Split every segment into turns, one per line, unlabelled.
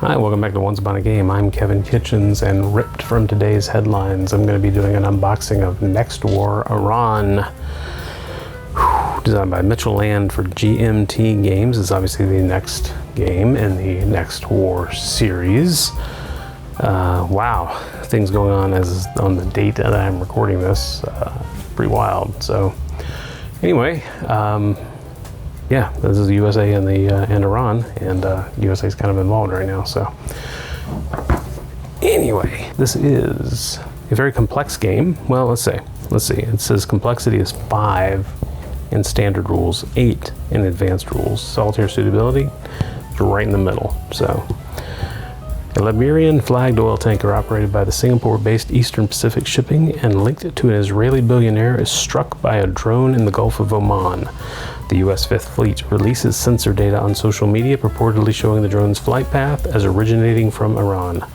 Hi, welcome back to Once Upon a Game. I'm Kevin Kitchens, and ripped from today's headlines, I'm going to be doing an unboxing of Next War Iran. Designed by Mitchell Land for GMT Games. It's obviously the next game in the Next War series. Wow, things going on as on the date that I'm recording this. Pretty wild. So anyway, yeah, this is the USA and Iran, and USA is kind of involved right now. So anyway, this is a very complex game. Well, let's see. It says complexity is 5 in standard rules, 8 in advanced rules. Solitaire suitability is right in the middle. So a Liberian flagged oil tanker operated by the Singapore-based Eastern Pacific Shipping and linked to an Israeli billionaire is struck by a drone in the Gulf of Oman. The U.S. Fifth Fleet releases sensor data on social media purportedly showing the drone's flight path as originating from Iran.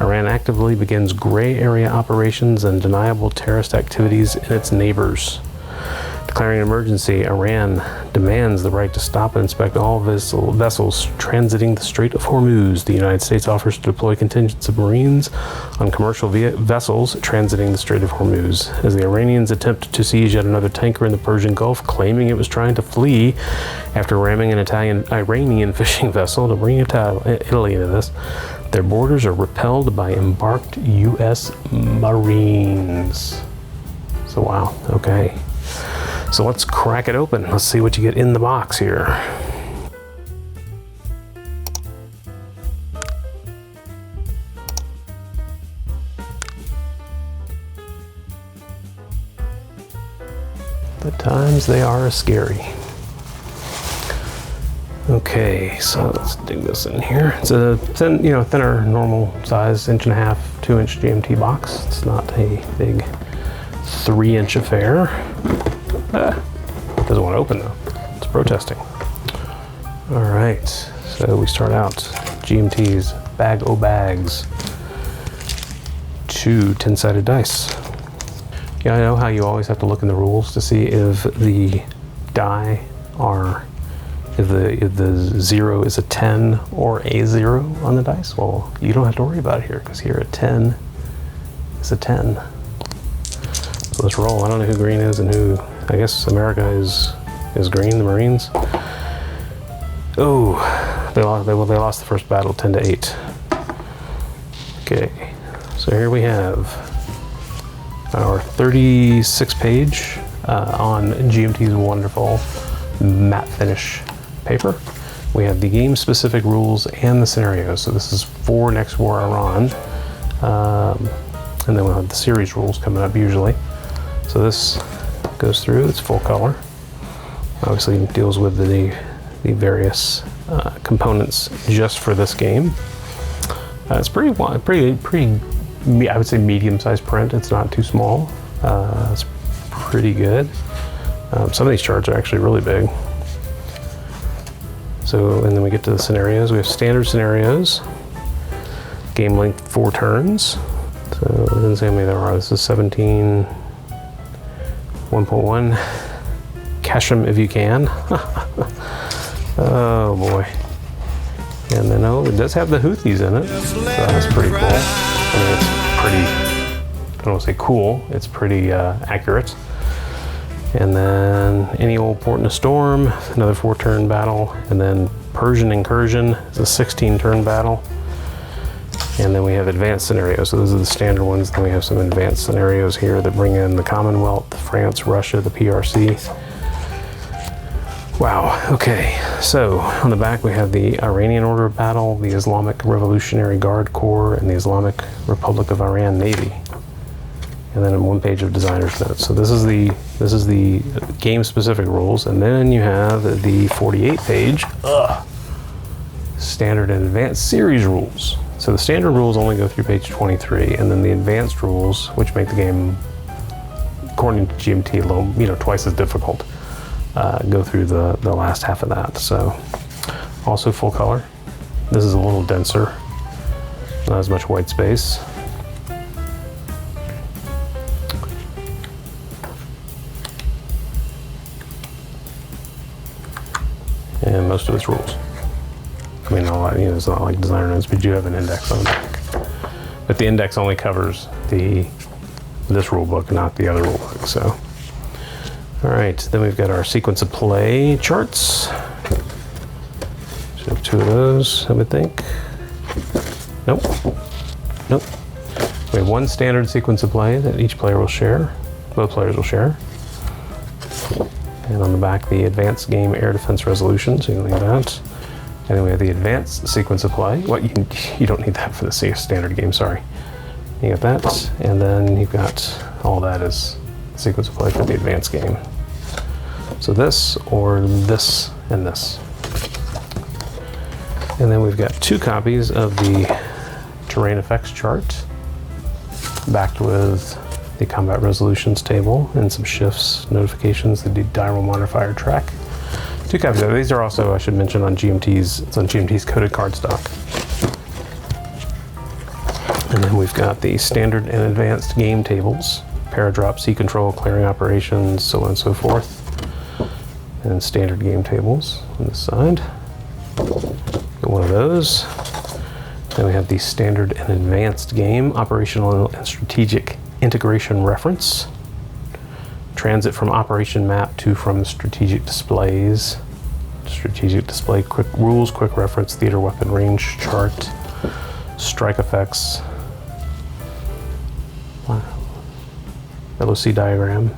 Iran actively begins gray area operations and deniable terrorist activities in its neighbors. Declaring an emergency, Iran demands the right to stop and inspect all vessels transiting the Strait of Hormuz. The United States offers to deploy contingents of Marines on commercial vessels transiting the Strait of Hormuz. As the Iranians attempt to seize yet another tanker in the Persian Gulf, claiming it was trying to flee after ramming an Iranian fishing vessel, to bring Italy into this, their borders are repelled by embarked U.S. Marines. So wow, okay. So let's crack it open. Let's see what you get in the box here. The times they are scary. Okay, so let's dig this in here. It's a thinner, normal size, 1.5 inch, 2 inch GMT box. It's not a big 3 inch affair. Doesn't want to open though. It's protesting. All right, so we start out GMT's Bag O' Bags. 2 10-sided dice. Yeah, I know how you always have to look in the rules to see if the die are, if the 0 is a 10 or a 0 on the dice. Well, you don't have to worry about it here because here a 10 is a 10. So let's roll. I don't know who green is and who. I guess America is green, the Marines. Oh, they lost the first battle 10-8. Okay, so here we have our 36 page on GMT's wonderful matte finish paper. We have the game specific rules and the scenarios. So this is for Next War Iran. And then we'll have the series rules coming up usually. So this goes through, it's full color. Obviously it deals with the various components just for this game. It's pretty I would say medium-sized print. It's not too small. It's pretty good. Some of these charts are actually really big. So, and then we get to the scenarios. We have standard scenarios. Game length 4 turns. So it doesn't say how many there are. This is 17. 1.1, cash them if you can. Oh boy. And then, oh, it does have the Houthis in it, so that's pretty cool. I mean, it's pretty, I don't want to say cool, it's pretty accurate. And then any old port in a storm, another 4-turn battle. And then Persian incursion is a 16-turn battle. And then we have advanced scenarios. So those are the standard ones. Then we have some advanced scenarios here that bring in the Commonwealth, France, Russia, the PRC. Wow, okay. So on the back we have the Iranian Order of Battle, the Islamic Revolutionary Guard Corps, and the Islamic Republic of Iran Navy. And then 1 page of designer's notes. So this is the game specific rules. And then you have the 48 page standard and advanced series rules. So the standard rules only go through page 23, and then the advanced rules, which make the game, according to GMT, twice as difficult, go through the last half of that. So also full color. This is a little denser, not as much white space. And most of its rules. I mean, a lot, you know, it's not like designer notes, but you do have an index on the back. But the index only covers this rule book, not the other rule book. So, all right, then we've got our sequence of play charts. Should have 2 of those, I would think. Nope. Nope. We have 1 standard sequence of play that each player will share. Both players will share. And on the back, the advanced game air defense resolution, so you can leave that. And then we have the advanced sequence of play. What, you don't need that for the standard game, sorry. You got that, and then you've got all that as sequence of play for the advanced game. So this, or this, and this. And then we've got 2 copies of the terrain effects chart, backed with the combat resolutions table and some shifts, notifications, the diral modifier track. 2 copies of these are also, I should mention, on GMT's. It's on GMT's coded cardstock. And then we've got the standard and advanced game tables, paradrop, sea control, clearing operations, so on and so forth. And standard game tables on this side. Get one of those. Then we have the standard and advanced game, operational and strategic integration reference. Transit from operation map to from strategic displays. Strategic display, quick rules, quick reference, theater weapon range chart, strike effects, LOC diagram.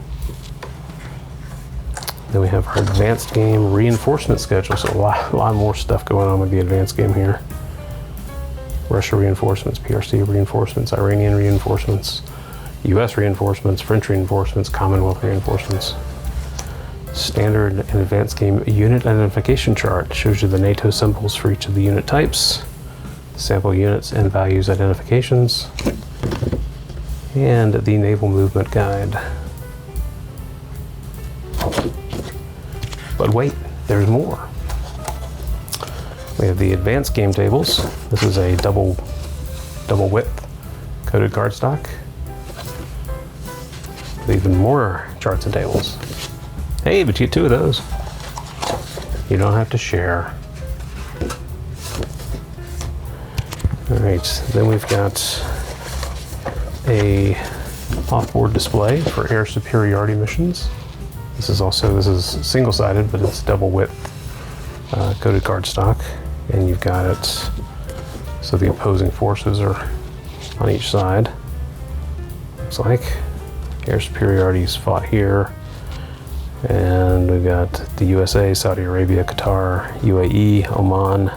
Then we have our advanced game reinforcement schedule, so a lot more stuff going on with the advanced game here. Russia reinforcements, PRC reinforcements, Iranian reinforcements, US reinforcements, French reinforcements, Commonwealth reinforcements. Standard and advanced game unit identification chart shows you the NATO symbols for each of the unit types, sample units and values identifications, and the naval movement guide. But wait, there's more. We have the advanced game tables. This is a double width coded cardstock with even more charts and tables. Hey, but you get 2 of those. You don't have to share. All right, then we've got a off-board display for air superiority missions. This is single-sided, but it's double width coded cardstock, and you've got it so the opposing forces are on each side. Looks like air superiority is fought here, and we've got the USA, Saudi Arabia, Qatar, UAE, Oman,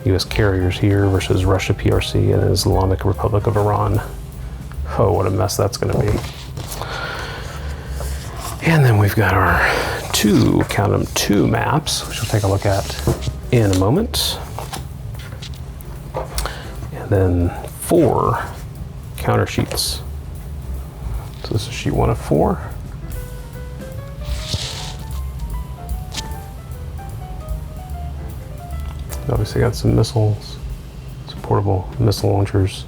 U.S. carriers here versus Russia, PRC, and Islamic Republic of Iran. Oh, what a mess that's going to be. And then we've got our 2, count them, 2 maps, which we'll take a look at in a moment. And then 4 counter sheets. So this is sheet 1 of 4. Obviously got some missiles, some portable missile launchers,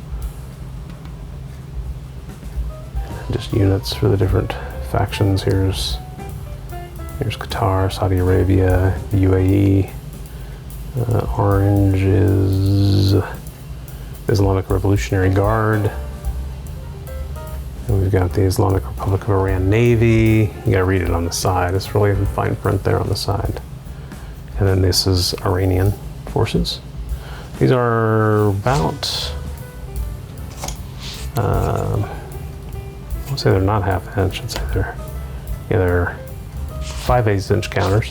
and just units for the different factions. Here's Qatar, Saudi Arabia, the UAE. Orange is Islamic Revolutionary Guard. And we've got the Islamic Republic of Iran Navy. You gotta read it on the side. It's really fine print there on the side. And then this is Iranian forces. These are about, I won't say they're not half inch, I'd say they're 5/8 inch counters.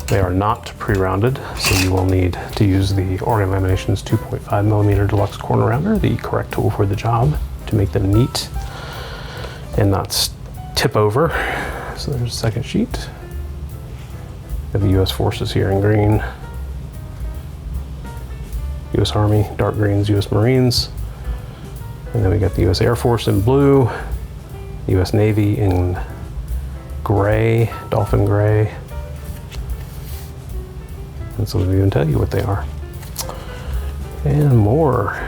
They are not pre-rounded, so you will need to use the Organ Laminations 2.5mm Deluxe Corner Rounder, the correct tool for the job, to make them neat and not tip over. So there's a second sheet of the U.S. forces here in green. U.S. Army, dark greens, U.S. Marines. And then we got the U.S. Air Force in blue, U.S. Navy in gray, dolphin gray. And some of even tell you what they are. And more.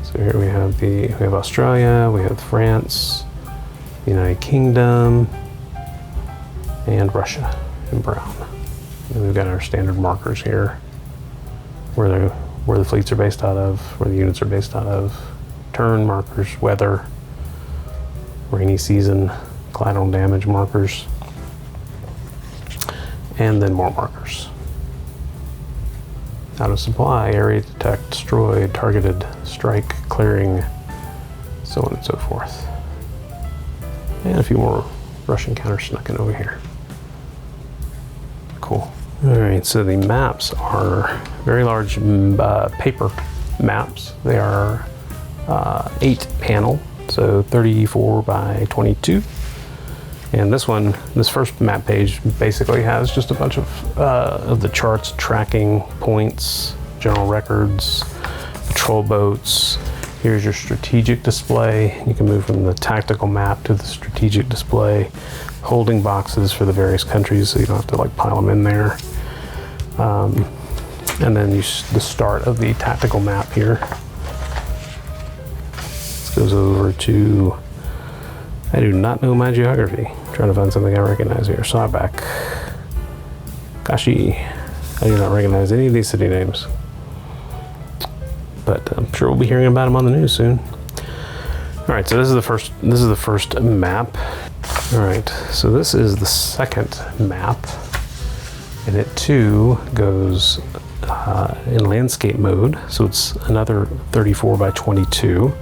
So here we have Australia, we have France, the United Kingdom, and Russia in brown. And we've got our standard markers here, where the fleets are based out of, where the units are based out of, turn markers, weather, rainy season, collateral damage markers, and then more markers. Out of supply, area detect, destroyed, targeted, strike, clearing, so on and so forth. And a few more Russian counters snuck in over here. Cool. All right, so the maps are very large paper maps. They are 8 panel, so 34 by 22. And this first map page basically has just a bunch of the charts tracking points, general records, patrol boats. Here's your strategic display. You can move from the tactical map to the strategic display. Holding boxes for the various countries, so you don't have to like pile them in there. And then the start of the tactical map here. This goes over to, I do not know my geography. I'm trying to find something I recognize here. Sawback. Kashi. I do not recognize any of these city names. But I'm sure we'll be hearing about them on the news soon. All right, so this is the first map. All right, so this is the second map, and it too goes in landscape mode. So it's another 34 by 22.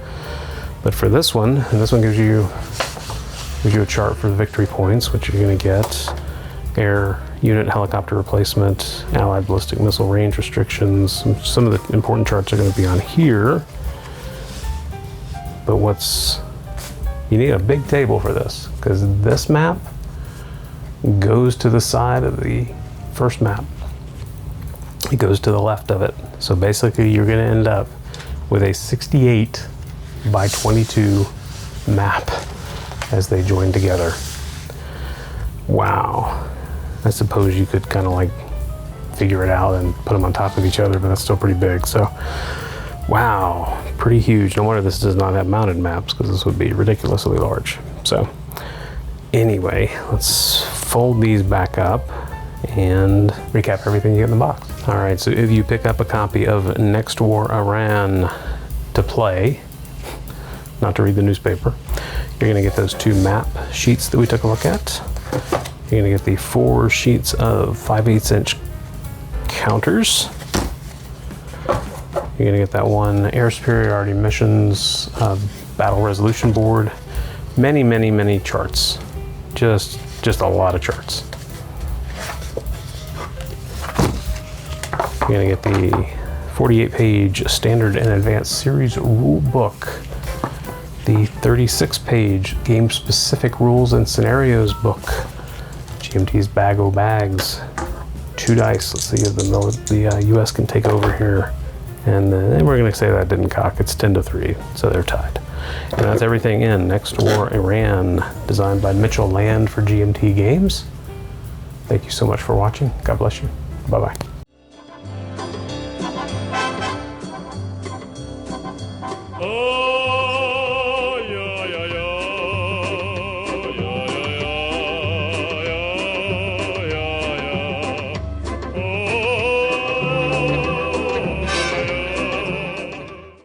But for this one, and this one gives you a chart for the victory points, which you're going to get: air unit helicopter replacement, allied ballistic missile range restrictions. Some of the important charts are going to be on here. But you need a big table for this, because this map goes to the side of the first map. It goes to the left of it. So basically you're going to end up with a 68 by 22 map as they join together. Wow. I suppose you could kind of like figure it out and put them on top of each other, but that's still pretty big. So, wow, pretty huge. No wonder this does not have mounted maps, because this would be ridiculously large. So, anyway, let's fold these back up and recap everything you get in the box. All right, so if you pick up a copy of Next War Iran to play, not to read the newspaper, you're gonna get those 2 map sheets that we took a look at. You're gonna get the 4 sheets of 5/8 inch counters. You're gonna get that 1 air superiority missions battle resolution board. Many charts. Just a lot of charts. You're gonna get the 48-page standard and advanced series rule book, the 36-page game-specific rules and scenarios book, GMT's bag o' bags, 2 dice. Let's see if the U.S. can take over here. And then we're going to say that didn't cock. It's 10-3, so they're tied. And that's everything in Next War Iran, designed by Mitchell Land for GMT Games. Thank you so much for watching. God bless you. Bye-bye.